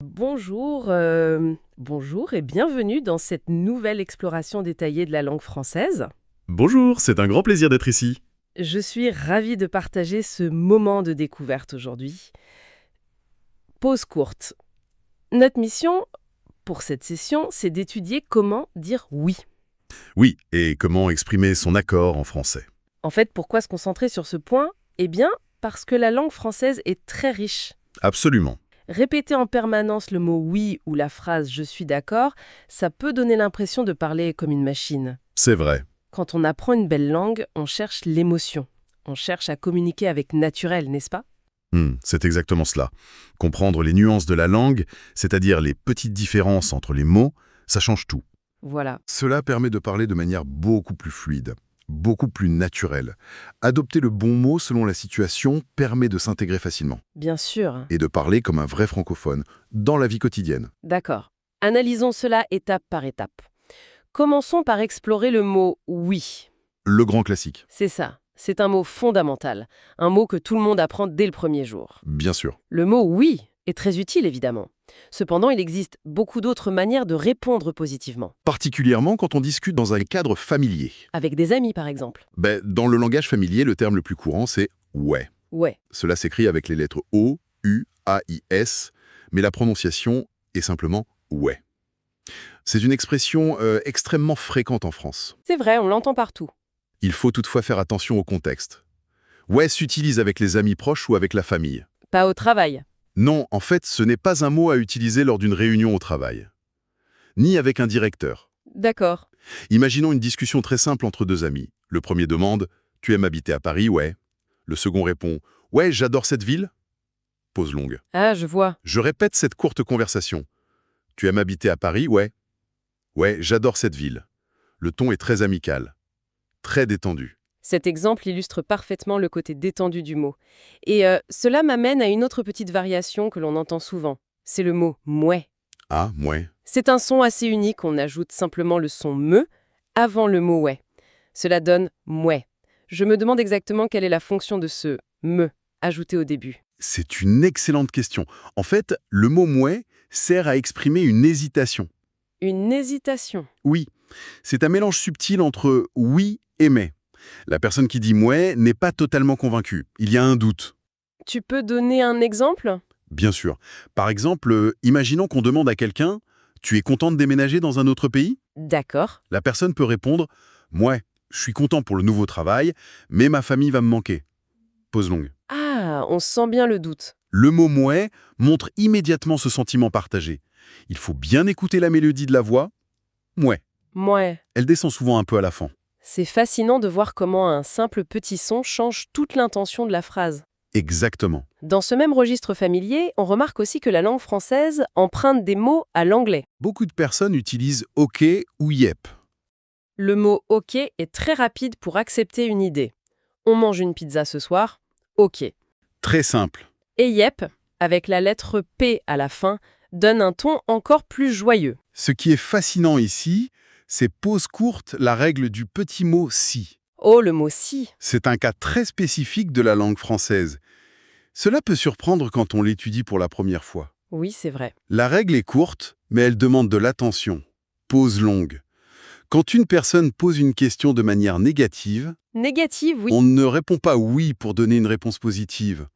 Bonjour et bienvenue dans cette nouvelle exploration détaillée de la langue française. Bonjour, c'est un grand plaisir d'être ici. Je suis ravie de partager ce moment de découverte aujourd'hui. Pause courte. Notre mission pour cette session, c'est d'étudier comment dire oui. Oui, et comment exprimer son accord en français. En fait, pourquoi se concentrer sur ce point? Eh bien, parce que la langue française est très riche. Absolument. Répéter en permanence le mot oui ou la phrase je suis d'accord, ça peut donner l'impression de parler comme une machine. C'est vrai. Quand on apprend une belle langue, on cherche l'émotion. On cherche à communiquer avec naturel, n'est-ce pas? C'est exactement cela. Comprendre les nuances de la langue, c'est-à-dire les petites différences entre les mots, ça change tout. Voilà. Cela permet de parler de manière beaucoup plus fluide, beaucoup plus naturelle. Adopter le bon mot selon la situation permet de s'intégrer facilement Bien sûr. et de parler comme un vrai francophone dans la vie quotidienne. D'accord. Analysons cela étape par étape. Commençons par explorer le mot oui. Le grand classique, C'est ça. C'est un mot fondamental. Un mot que tout le monde apprend dès le premier jour. bien sûr. Le mot oui est très utile, évidemment. Cependant, il existe beaucoup d'autres manières de répondre positivement. Particulièrement quand on discute dans un cadre familier. Avec des amis, par exemple. Dans le langage familier, le terme le plus courant, c'est « ouais ». Ouais. Cela s'écrit avec les lettres O, U, A, I, S, mais la prononciation est simplement « ouais ». C'est une expression extrêmement fréquente en France. C'est vrai, on l'entend partout. Il faut toutefois faire attention au contexte. « Ouais » s'utilise avec les amis proches ou avec la famille. Pas au travail. Non, en fait, ce n'est pas un mot à utiliser lors d'une réunion au travail. Ni avec un directeur. D'accord. Imaginons une discussion très simple entre deux amis. Le premier demande « Tu aimes habiter à Paris, ouais ?» Le second répond « Ouais, j'adore cette ville ?» Pause longue. Ah, je vois. Je répète cette courte conversation. « Tu aimes habiter à Paris, ouais ?» « Ouais, j'adore cette ville. » Le ton est très amical, très détendu. Cet exemple illustre parfaitement le côté détendu du mot. Et cela m'amène à une autre petite variation que l'on entend souvent. C'est le mot « mouais ». Ah, ouais. C'est un son assez unique, on ajoute simplement le son « me » avant le mot « ouais ». Cela donne « mouais ». Je me demande exactement quelle est la fonction de ce « me » ajouté au début. C'est une excellente question. En fait, le mot « mouais » sert à exprimer une hésitation. Une hésitation. Oui, c'est un mélange subtil entre « oui » et « mais ». La personne qui dit « mouais » n'est pas totalement convaincue. Il y a un doute. Tu peux donner un exemple? Bien sûr. Par exemple, imaginons qu'on demande à quelqu'un « Tu es content de déménager dans un autre pays ?» D'accord. La personne peut répondre « Mouais, je suis content pour le nouveau travail, mais ma famille va me manquer. » Pause longue. Ah, on sent bien le doute. Le mot « mouais » montre immédiatement ce sentiment partagé. Il faut bien écouter la mélodie de la voix. Mouais. Mouais. Elle descend souvent un peu à la fin. C'est fascinant de voir comment un simple petit son change toute l'intention de la phrase. Exactement. Dans ce même registre familier, on remarque aussi que la langue française emprunte des mots à l'anglais. Beaucoup de personnes utilisent « ok » ou « yep ». Le mot « ok » est très rapide pour accepter une idée. On mange une pizza ce soir, ok. Très simple. Et yep, avec la lettre P à la fin, donne un ton encore plus joyeux. Ce qui est fascinant ici, c'est pause courte la règle du petit mot « si ». Oh, le mot si. C'est un cas très spécifique de la langue française. Cela peut surprendre quand on l'étudie pour la première fois. Oui, c'est vrai. La règle est courte, mais elle demande de l'attention. Pause longue. Quand une personne pose une question de manière négative, Négative, oui. on ne répond pas « oui » pour donner une réponse positive.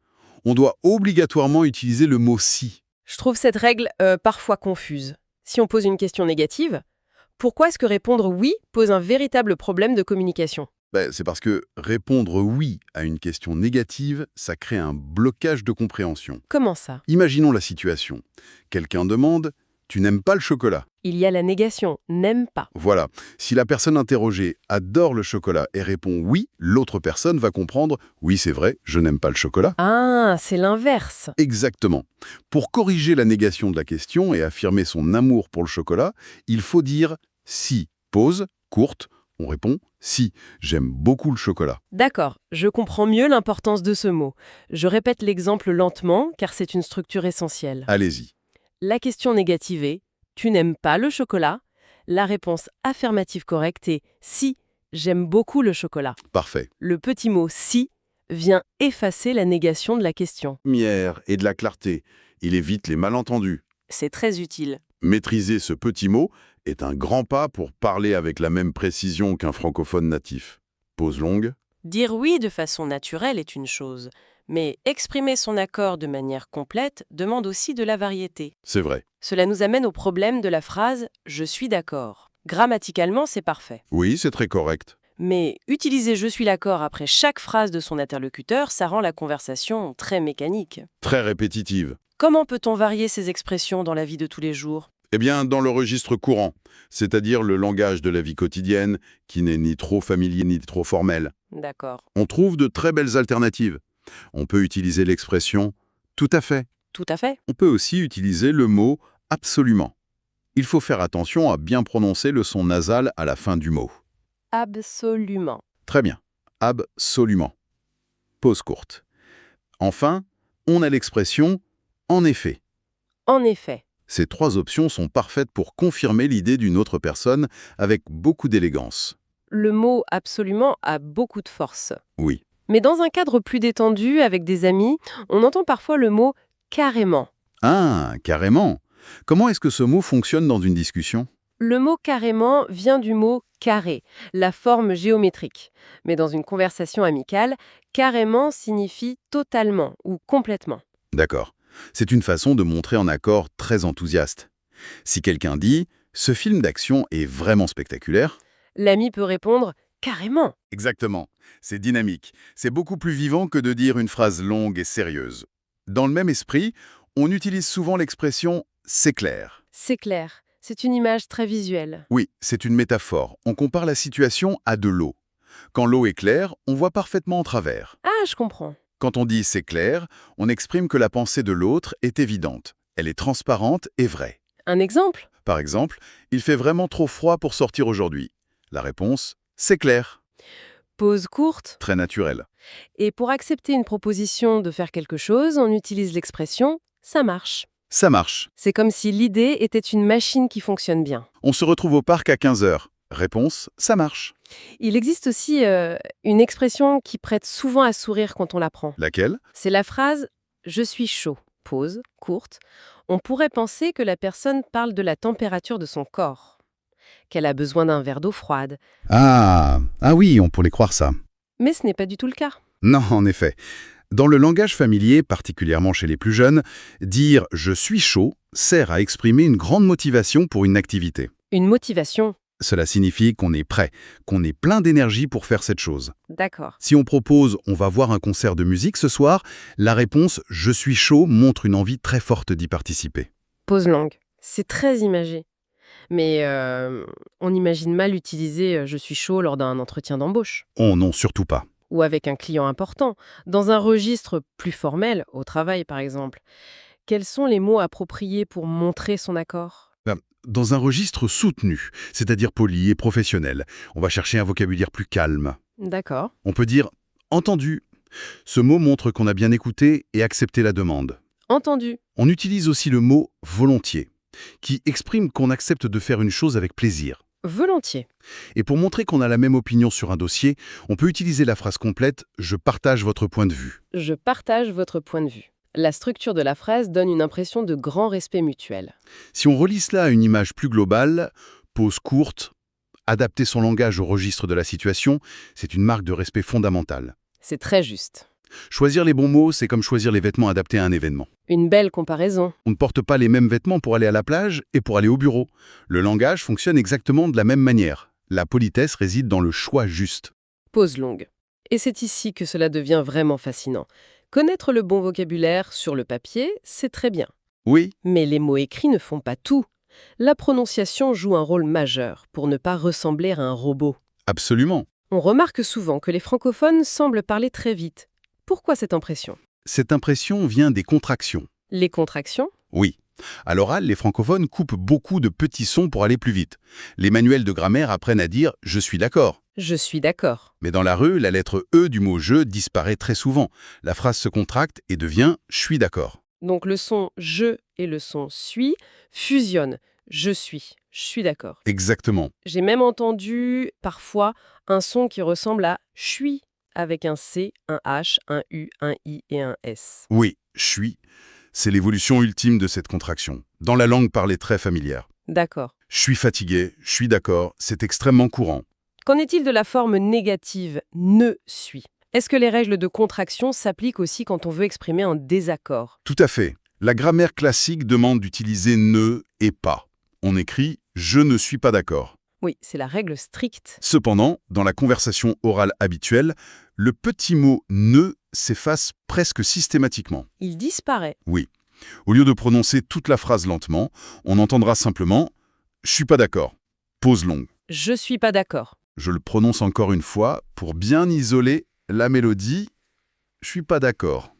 On doit obligatoirement utiliser le mot « si ». Je trouve cette règle parfois confuse. Si on pose une question négative, pourquoi est-ce que répondre oui pose un véritable problème de communication? C'est parce que répondre « oui » à une question négative, ça crée un blocage de compréhension. Comment ça? Imaginons la situation. Quelqu'un demande « Tu n'aimes pas le chocolat ?» Il y a la négation, n'aime pas. Voilà. Si la personne interrogée adore le chocolat et répond « oui », l'autre personne va comprendre « oui, c'est vrai, je n'aime pas le chocolat ». Ah, c'est l'inverse. Exactement. Pour corriger la négation de la question et affirmer son amour pour le chocolat, il faut dire « si ». Pause, courte, on répond « si, j'aime beaucoup le chocolat ». D'accord, je comprends mieux l'importance de ce mot. Je répète l'exemple lentement, car c'est une structure essentielle. Allez-y. La question négative est « Tu n'aimes pas le chocolat ?» La réponse affirmative correcte est « Si, j'aime beaucoup le chocolat ». Parfait. Le petit mot « si » vient effacer la négation de la question. Lumière et de la clarté. Il évite les malentendus. C'est très utile. Maîtriser ce petit mot est un grand pas pour parler avec la même précision qu'un francophone natif. Pause longue. Dire oui de façon naturelle est une chose, mais exprimer son accord de manière complète demande aussi de la variété. C'est vrai. Cela nous amène au problème de la phrase « je suis d'accord ». Grammaticalement, c'est parfait. Oui, c'est très correct. Mais utiliser « je suis d'accord » après chaque phrase de son interlocuteur, ça rend la conversation très mécanique. Très répétitive. Comment peut-on varier ces expressions dans la vie de tous les jours? Eh bien, dans le registre courant, c'est-à-dire le langage de la vie quotidienne, qui n'est ni trop familier ni trop formel. D'accord. On trouve de très belles alternatives. On peut utiliser l'expression « tout à fait ». Tout à fait. On peut aussi utiliser le mot « absolument ». Il faut faire attention à bien prononcer le son nasal à la fin du mot. Absolument. Très bien. Absolument. Pause courte. Enfin, on a l'expression « en effet ». En effet. Ces trois options sont parfaites pour confirmer l'idée d'une autre personne avec beaucoup d'élégance. Le mot absolument a beaucoup de force. Oui. Mais dans un cadre plus détendu, avec des amis, on entend parfois le mot carrément. Ah, carrément. Comment est-ce que ce mot fonctionne dans une discussion? Le mot carrément vient du mot carré, la forme géométrique. Mais dans une conversation amicale, carrément signifie totalement ou complètement. D'accord. C'est une façon de montrer un accord très enthousiaste. Si quelqu'un dit « ce film d'action est vraiment spectaculaire », L'ami peut répondre carrément. exactement. C'est dynamique. C'est beaucoup plus vivant que de dire une phrase longue et sérieuse. Dans le même esprit, on utilise souvent l'expression « c'est clair ». C'est clair, c'est une image très visuelle. Oui, c'est une métaphore. On compare la situation à de l'eau. Quand l'eau est claire, on voit parfaitement en travers. Ah, je comprends. Quand on dit « c'est clair », on exprime que la pensée de l'autre est évidente. Elle est transparente et vraie. Un exemple? Par exemple, « il fait vraiment trop froid pour sortir aujourd'hui ». La réponse « c'est clair ». Pause courte. Très naturel. Et pour accepter une proposition de faire quelque chose, on utilise l'expression « ça marche ». Ça marche. C'est comme si l'idée était une machine qui fonctionne bien. On se retrouve au parc à 15 heures. Réponse « ça marche ». Il existe aussi une expression qui prête souvent à sourire quand on l'apprend. Laquelle? C'est la phrase « je suis chaud ». Pause courte. On pourrait penser que la personne parle de la température de son corps, qu'elle a besoin d'un verre d'eau froide. Ah oui, on pourrait croire ça. Mais ce n'est pas du tout le cas. Non, en effet. Dans le langage familier, particulièrement chez les plus jeunes, dire « je suis chaud » sert à exprimer une grande motivation pour une activité. Une motivation. Cela signifie qu'on est prêt, qu'on est plein d'énergie pour faire cette chose. D'accord. Si on propose « on va voir un concert de musique ce soir », la réponse « je suis chaud » montre une envie très forte d'y participer. Pause longue. C'est très imagé. Mais on imagine mal utiliser « je suis chaud » lors d'un entretien d'embauche. Oh non, surtout pas. Ou avec un client important, dans un registre plus formel, au travail par exemple. Quels sont les mots appropriés pour montrer son accord? Dans un registre soutenu, c'est-à-dire poli et professionnel, on va chercher un vocabulaire plus calme. D'accord. On peut dire « entendu ». Ce mot montre qu'on a bien écouté et accepté la demande. Entendu. On utilise aussi le mot « volontiers », qui exprime qu'on accepte de faire une chose avec plaisir. Volontiers. Et pour montrer qu'on a la même opinion sur un dossier, on peut utiliser la phrase complète « je partage votre point de vue ». Je partage votre point de vue. La structure de la phrase donne une impression de grand respect mutuel. Si on relie cela à une image plus globale, pause courte, adapter son langage au registre de la situation, c'est une marque de respect fondamentale. C'est très juste. Choisir les bons mots, c'est comme choisir les vêtements adaptés à un événement. Une belle comparaison. On ne porte pas les mêmes vêtements pour aller à la plage et pour aller au bureau. Le langage fonctionne exactement de la même manière. La politesse réside dans le choix juste. Pause longue. Et c'est ici que cela devient vraiment fascinant. Connaître le bon vocabulaire sur le papier, c'est très bien. Oui, Mais les mots écrits ne font pas tout. La prononciation joue un rôle majeur pour ne pas ressembler à un robot. absolument. On remarque souvent que les francophones semblent parler très vite. Pourquoi cette impression? Cette impression vient des contractions. Les contractions? Oui. À l'oral, les francophones coupent beaucoup de petits sons pour aller plus vite. Les manuels de grammaire apprennent à dire « je suis d'accord ». Je suis d'accord. Mais dans la rue, la lettre « e » du mot « je » disparaît très souvent. La phrase se contracte et devient « je suis d'accord ». Donc le son « je » et le son « suis » fusionnent. Je suis d'accord. Exactement. J'ai même entendu parfois un son qui ressemble à « suis » avec un C, un H, un U, un I et un S. Oui, « je suis ». C'est l'évolution ultime de cette contraction. dans la langue parlée très familière. D'accord. Je suis fatigué, je suis d'accord, c'est extrêmement courant. Qu'en est-il de la forme négative « ne suis » ? Est-ce que les règles de contraction s'appliquent aussi quand on veut exprimer un désaccord ? Tout à fait. La grammaire classique demande d'utiliser ne et pas. On écrit « je ne suis pas d'accord ». Oui, c'est la règle stricte. Cependant, dans la conversation orale habituelle, le petit mot « ne » s'efface presque systématiquement. Il disparaît. Oui. Au lieu de prononcer toute la phrase lentement, on entendra simplement « je suis pas d'accord ». Pause longue. Je suis pas d'accord. Je le prononce encore une fois pour bien isoler la mélodie « je suis pas d'accord ».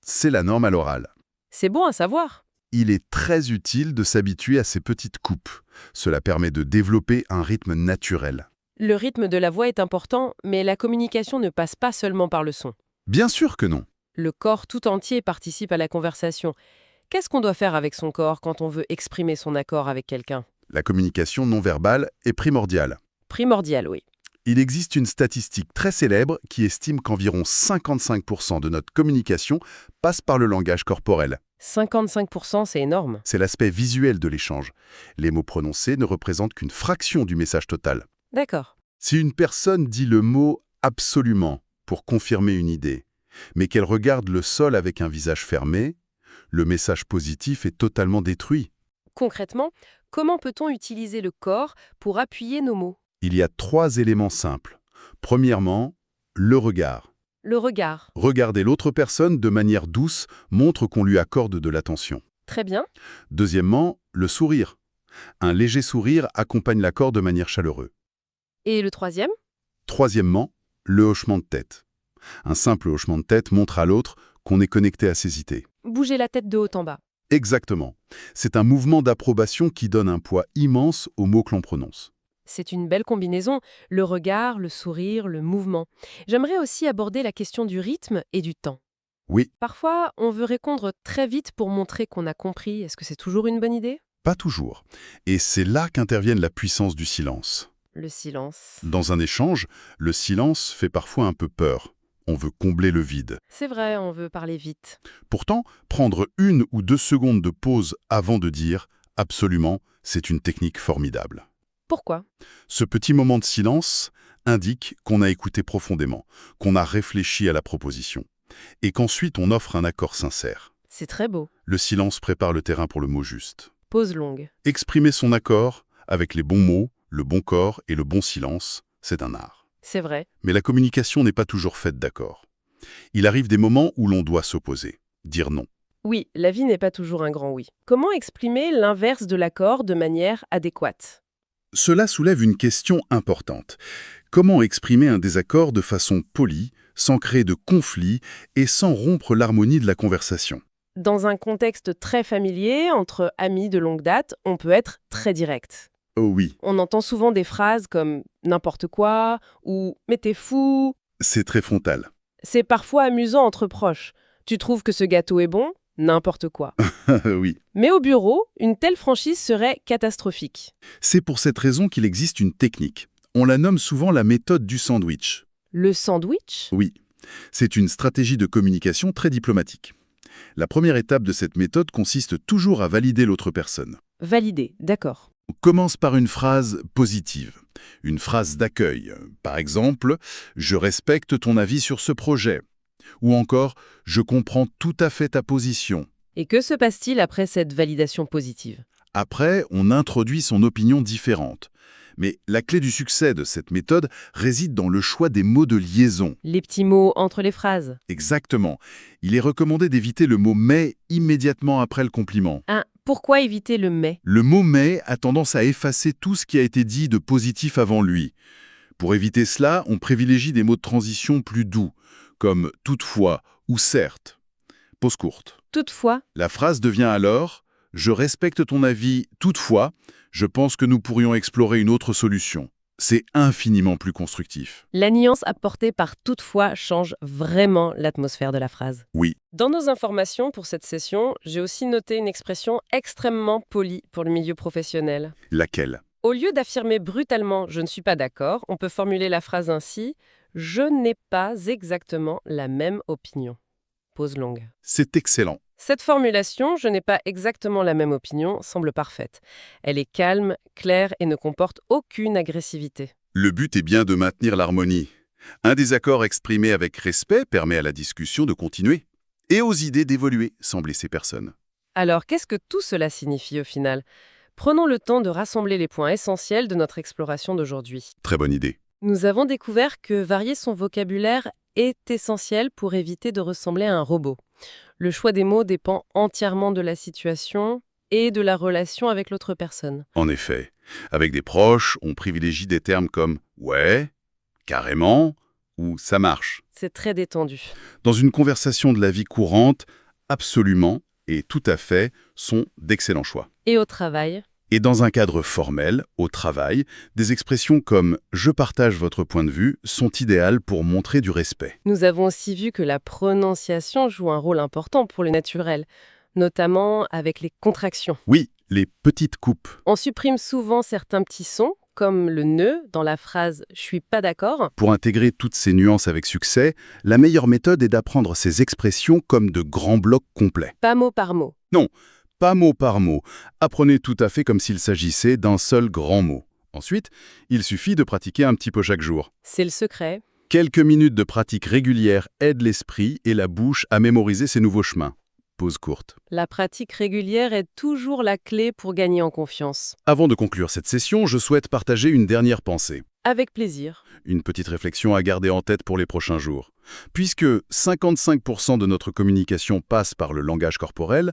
C'est la norme à l'oral. C'est bon à savoir. Il est très utile de s'habituer à ces petites coupes. Cela permet de développer un rythme naturel. Le rythme de la voix est important, mais la communication ne passe pas seulement par le son. Bien sûr que non. Le corps tout entier participe à la conversation. Qu'est-ce qu'on doit faire avec son corps quand on veut exprimer son accord avec quelqu'un ? La communication non verbale est primordiale. Primordial, oui. Il existe une statistique très célèbre qui estime qu'environ 55% de notre communication passe par le langage corporel. 55%, c'est énorme. C'est l'aspect visuel de l'échange. Les mots prononcés ne représentent qu'une fraction du message total. D'accord. Si une personne dit le mot « absolument » pour confirmer une idée, mais qu'elle regarde le sol avec un visage fermé, le message positif est totalement détruit. Concrètement, comment peut-on utiliser le corps pour appuyer nos mots ? Il y a 3 éléments simples. Premièrement, le regard. Le regard. Regarder l'autre personne de manière douce montre qu'on lui accorde de l'attention. Très bien. Deuxièmement, le sourire. Un léger sourire accompagne l'accord de manière chaleureuse. Et le troisième ? Troisièmement, le hochement de tête. Un simple hochement de tête montre à l'autre qu'on est connecté à ses idées. Bouger la tête de haut en bas. Exactement. C'est un mouvement d'approbation qui donne un poids immense aux mots que l'on prononce. C'est une belle combinaison, le regard, le sourire, le mouvement. J'aimerais aussi aborder la question du rythme et du temps. Oui, Parfois, on veut répondre très vite pour montrer qu'on a compris. Est-ce que c'est toujours une bonne idée ? pas toujours. Et c'est là qu'intervienne la puissance du silence. Le silence. Dans un échange, le silence fait parfois un peu peur. On veut combler le vide. C'est vrai, on veut parler vite. Pourtant, prendre 1 ou 2 secondes de pause avant de dire « absolument », c'est une technique formidable. Pourquoi ? Ce petit moment de silence indique qu'on a écouté profondément, qu'on a réfléchi à la proposition, et qu'ensuite on offre un accord sincère. C'est très beau. Le silence prépare le terrain pour le mot juste. Pause longue. Exprimer son accord avec les bons mots, le bon corps et le bon silence, c'est un art. C'est vrai. Mais la communication n'est pas toujours faite d'accord. Il arrive des moments où l'on doit s'opposer, dire non. Oui, la vie n'est pas toujours un grand oui. Comment exprimer l'inverse de l'accord de manière adéquate ? Cela soulève une question importante. Comment exprimer un désaccord de façon polie, sans créer de conflit et sans rompre l'harmonie de la conversation ? Dans un contexte très familier, entre amis de longue date, on peut être très direct. Oh oui, On entend souvent des phrases comme « n'importe quoi » ou « mais t'es fou ». c'est très frontal. C'est parfois amusant entre proches. Tu trouves que ce gâteau est bon ? N'importe quoi. Oui. Mais au bureau, une telle franchise serait catastrophique. C'est pour cette raison qu'il existe une technique. On la nomme souvent la méthode du sandwich. Le sandwich ? Oui, c'est une stratégie de communication très diplomatique. La première étape de cette méthode consiste toujours à valider l'autre personne. Validé, d'accord. On commence par une phrase positive, une phrase d'accueil. Par exemple, « Je respecte ton avis sur ce projet » ou encore « Je comprends tout à fait ta position ». Et que se passe-t-il après cette validation positive ? Après, on introduit son opinion différente. Mais la clé du succès de cette méthode réside dans le choix des mots de liaison. Les petits mots entre les phrases. Exactement. Il est recommandé d'éviter le mot « mais » immédiatement après le compliment. Pourquoi éviter le « mais » ? Le mot « mais » a tendance à effacer tout ce qui a été dit de positif avant lui. Pour éviter cela, on privilégie des mots de transition plus doux, comme « toutefois » ou « certes ». Pause courte. Toutefois, La phrase devient alors « Je respecte ton avis, toutefois, je pense que nous pourrions explorer une autre solution ». C'est infiniment plus constructif. la nuance apportée par toutefois change vraiment l'atmosphère de la phrase. Oui, Dans nos informations pour cette session, j'ai aussi noté une expression extrêmement polie pour le milieu professionnel. laquelle ? Au lieu d'affirmer brutalement « je ne suis pas d'accord », on peut formuler la phrase ainsi « je n'ai pas exactement la même opinion ». Pause longue. C'est excellent. Cette formulation, je n'ai pas exactement la même opinion, semble parfaite. Elle est calme, claire et ne comporte aucune agressivité. Le but est bien de maintenir l'harmonie. Un désaccord exprimé avec respect permet à la discussion de continuer et aux idées d'évoluer sans blesser personne. Alors, qu'est-ce que tout cela signifie au final? Prenons le temps de rassembler les points essentiels de notre exploration d'aujourd'hui. Très bonne idée. Nous avons découvert que varier son vocabulaire est essentiel pour éviter de ressembler à un robot. Le choix des mots dépend entièrement de la situation et de la relation avec l'autre personne. En effet, avec des proches, on privilégie des termes comme « ouais »,« carrément » ou « ça marche ». C'est très détendu. Dans une conversation de la vie courante, absolument et tout à fait sont d'excellents choix. Et au travail? Et dans un cadre formel, au travail, des expressions comme « je partage votre point de vue » sont idéales pour montrer du respect. Nous avons aussi vu que la prononciation joue un rôle important pour le naturel, notamment avec les contractions. Oui, les petites coupes. On supprime souvent certains petits sons, comme le nœud dans la phrase « je suis pas d'accord ». Pour intégrer toutes ces nuances avec succès, la meilleure méthode est d'apprendre ces expressions comme de grands blocs complets. Pas mot par mot. Non, pas mot par mot. Apprenez tout à fait comme s'il s'agissait d'un seul grand mot. Ensuite, il suffit de pratiquer un petit peu chaque jour. C'est le secret. Quelques minutes de pratique régulière aident l'esprit et la bouche à mémoriser ces nouveaux chemins. Pause courte. La pratique régulière est toujours la clé pour gagner en confiance. Avant de conclure cette session, je souhaite partager une dernière pensée. Avec plaisir. Une petite réflexion à garder en tête pour les prochains jours. Puisque 55% de notre communication passe par le langage corporel,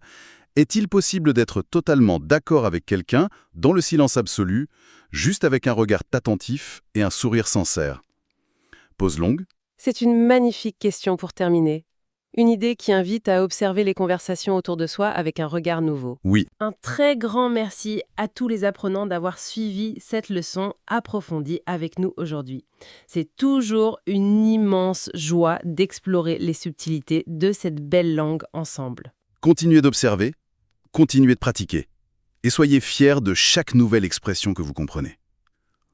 est-il possible d'être totalement d'accord avec quelqu'un, dans le silence absolu, juste avec un regard attentif et un sourire sincère? Pause longue. C'est une magnifique question pour terminer. Une idée qui invite à observer les conversations autour de soi avec un regard nouveau. Oui, Un très grand merci à tous les apprenants d'avoir suivi cette leçon approfondie avec nous aujourd'hui. C'est toujours une immense joie d'explorer les subtilités de cette belle langue ensemble. continuez d'observer, continuez de pratiquer, et soyez fiers de chaque nouvelle expression que vous comprenez.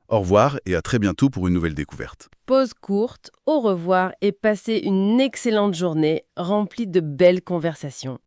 Au revoir et à très bientôt pour une nouvelle découverte. Pause courte, au revoir et passez une excellente journée remplie de belles conversations.